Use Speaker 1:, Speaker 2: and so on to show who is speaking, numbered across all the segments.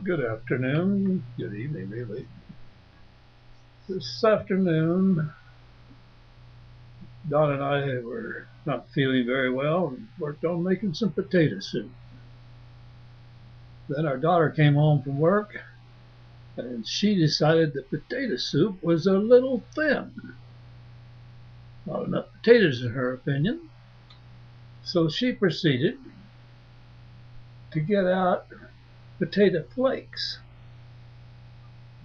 Speaker 1: Good afternoon, good evening, really. This afternoon, Don and I were not feeling very well and worked on making some potato soup. Then our daughter came home from work and she decided that potato soup was a little thin. Not enough potatoes, in her opinion. So she proceeded to get out potato flakes.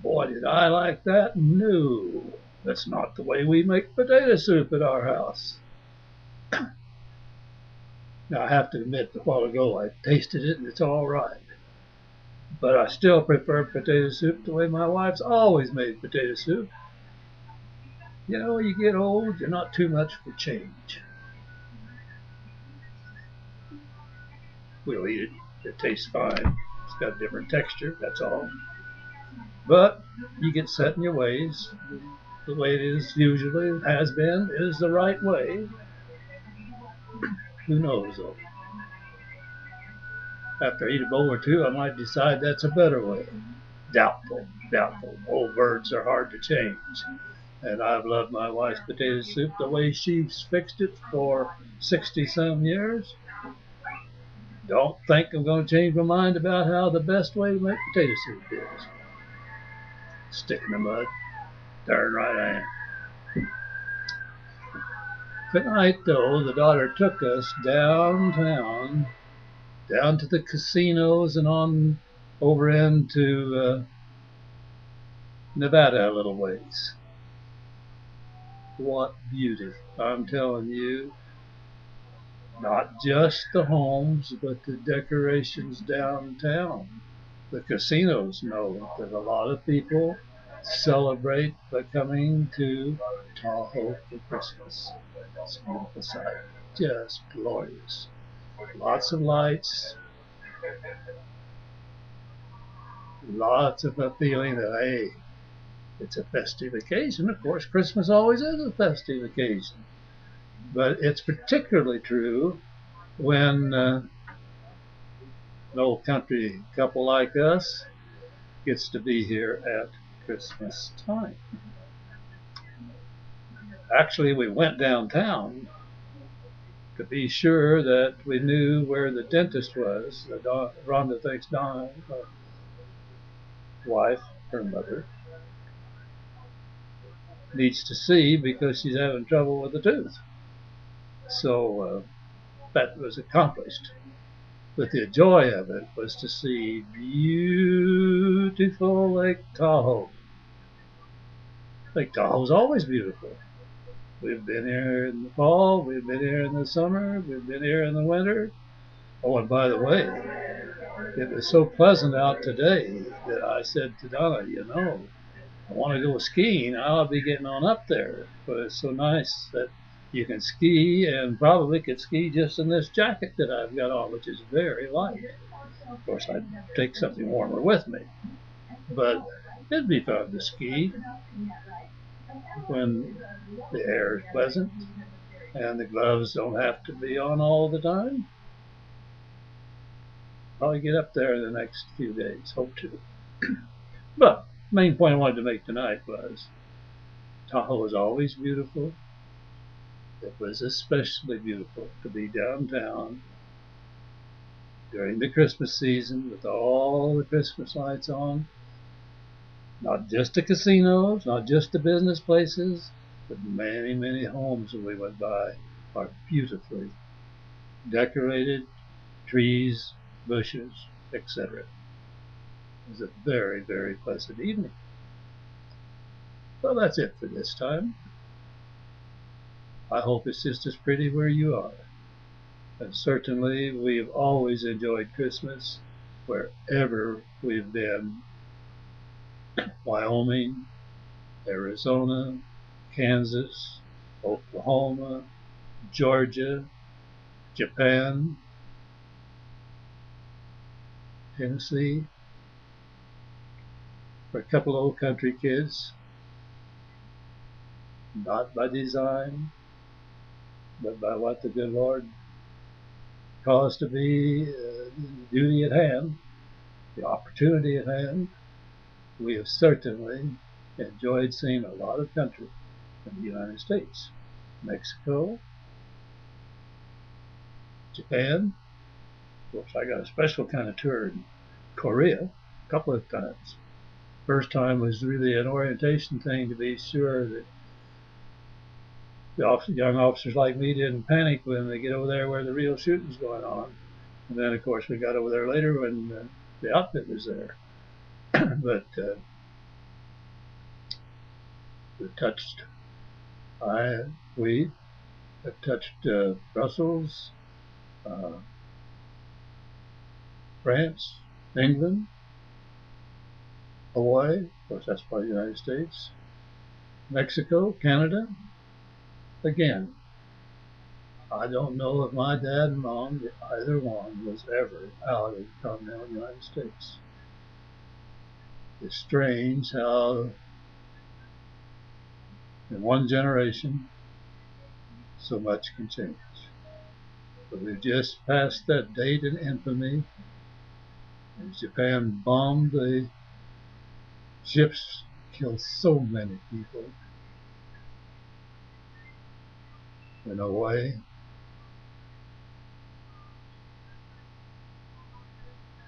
Speaker 1: Boy, did I like that. No, that's not the way we make potato soup at our house. Now, I have to admit, a while ago I tasted it and it's all right. But I still prefer potato soup the way my wife's always made potato soup. You know, when you get old, you're not too much for change. We'll eat it. It tastes fine. It's got a different texture, that's all. But you get set in your ways. The way it is usually, has been, is the right way. Who knows, though? After I eat a bowl or two, I might decide that's a better way. Doubtful, doubtful. Old birds are hard to change. And I've loved my wife's potato soup the way she's fixed it for 60 some years. Don't think I'm going to change my mind about how the best way to make potato soup is. Stick in the mud. Darn right I am. Tonight, though, the daughter took us downtown, down to the casinos and on over into Nevada a little ways. What beauty, I'm telling you. Not just the homes, but the decorations downtown. The casinos know that a lot of people celebrate by coming to Tahoe for Christmas. It's a beautiful sight, just glorious. Lots of lights, lots of a feeling that, hey, it's a festive occasion. Of course, Christmas always is a festive occasion. But it's particularly true when an old country couple like us gets to be here at Christmas time. Actually, we went downtown to be sure that we knew where the dentist was. Rhonda thinks Donna's wife, her mother, needs to see because she's having trouble with the tooth. So that was accomplished. But the joy of it was to see beautiful Lake Tahoe. Lake Tahoe's always beautiful. We've been here in the fall, we've been here in the summer, we've been here in the winter. Oh, and by the way, it was so pleasant out today that I said to Donna, you know, I want to go skiing. I'll be getting on up there. But it's so nice that you can ski and probably could ski just in this jacket that I've got on, which is very light. Of course, I'd take something warmer with me. But it'd be fun to ski when the air is pleasant and the gloves don't have to be on all the time. Probably get up there in the next few days, hope to. But the main point I wanted to make tonight was Tahoe is always beautiful. It was especially beautiful to be downtown during the Christmas season with all the Christmas lights on. Not just the casinos, not just the business places, but many, many homes that we went by are beautifully decorated, trees, bushes, etc. It was a very, very pleasant evening. Well, that's it for this time. I hope it's just as pretty where you are. And certainly we've always enjoyed Christmas wherever we've been. Wyoming, Arizona, Kansas, Oklahoma, Georgia, Japan, Tennessee. For a couple of old country kids, not by design, but by what the good Lord caused to be duty at hand. the opportunity at hand, we have certainly enjoyed seeing a lot of country in the United States. Mexico, Japan. Of course, I got a special kind of tour in Korea a couple of times. First time was really an orientation thing to be sure that the young officers like me didn't panic when they get over there where the real shooting's going on. And then, of course, we got over there later when the outfit was there. But we have touched Brussels, France, England, Hawaii, of course that's part of the United States, Mexico, Canada. Again, I don't know if my dad and mom, either one, was ever out of the continental United States. It's strange how in one generation so much can change. But we've just passed that date in infamy. And Japan bombed the ships, killed so many people in a way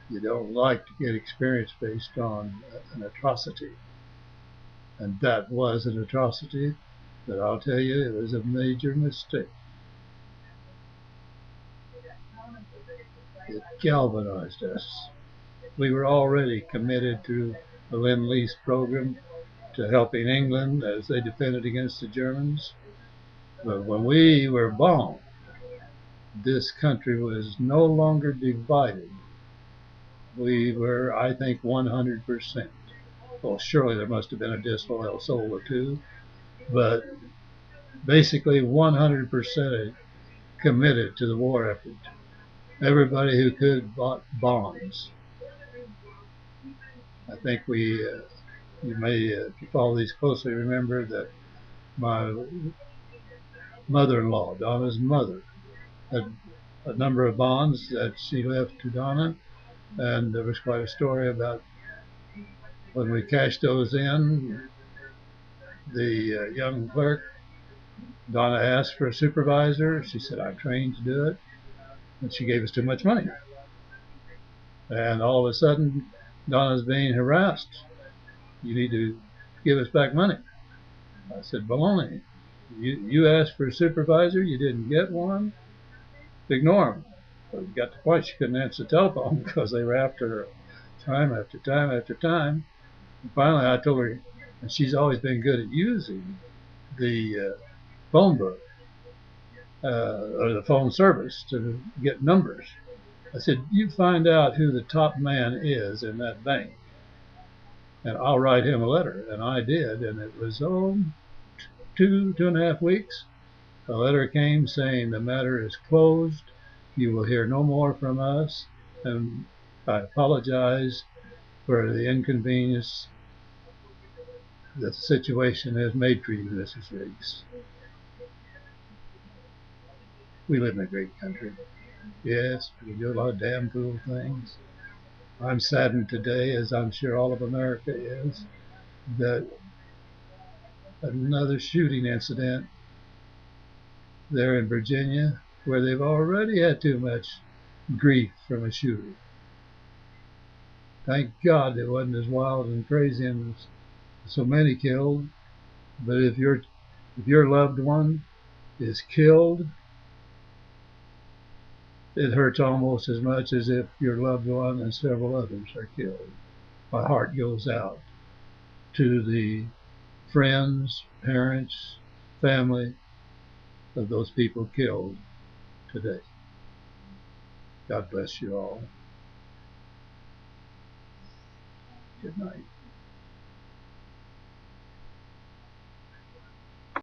Speaker 1: you don't like to get experience based on an atrocity. And that was an atrocity, but I'll tell you, it was a major mistake. It galvanized us. We were already committed to the Lend-Lease program to helping England as they defended against the Germans. But when we were bombed, this country was no longer divided. We were, I think, 100%. Well, surely there must have been a disloyal soul or two, but basically 100% committed to the war effort. Everybody who could bought bonds. I think you may, if you follow these closely, remember that my mother-in-law, Donna's mother, had a number of bonds that she left to Donna, and there was quite a story about when we cashed those in, the young clerk, Donna asked for a supervisor. She said, I'm trained to do it. And she gave us too much money. And all of a sudden, Donna's being harassed. You need to give us back money. I said, baloney. You asked for a supervisor, you didn't get one, ignore them. But we got to the point she couldn't answer the telephone because they were after her time after time after time. And finally, I told her, and she's always been good at using the phone book or the phone service to get numbers. I said, you find out who the top man is in that bank, and I'll write him a letter. And I did, and it was 2.5 weeks. A letter came saying the matter is closed. You will hear no more from us, and I apologize for the inconvenience that the situation has made for you, Mrs. Riggs. We live in a great country. Yes, we do a lot of damn fool things. I'm saddened today, as I'm sure all of America is, that another shooting incident there in Virginia, where they've already had too much grief from a shooter. Thank God it wasn't as wild and crazy and so many killed. But if your loved one is killed, it hurts almost as much as if your loved one and several others are killed. My heart goes out to the friends, parents, family of those people killed today. God bless you all. Good night.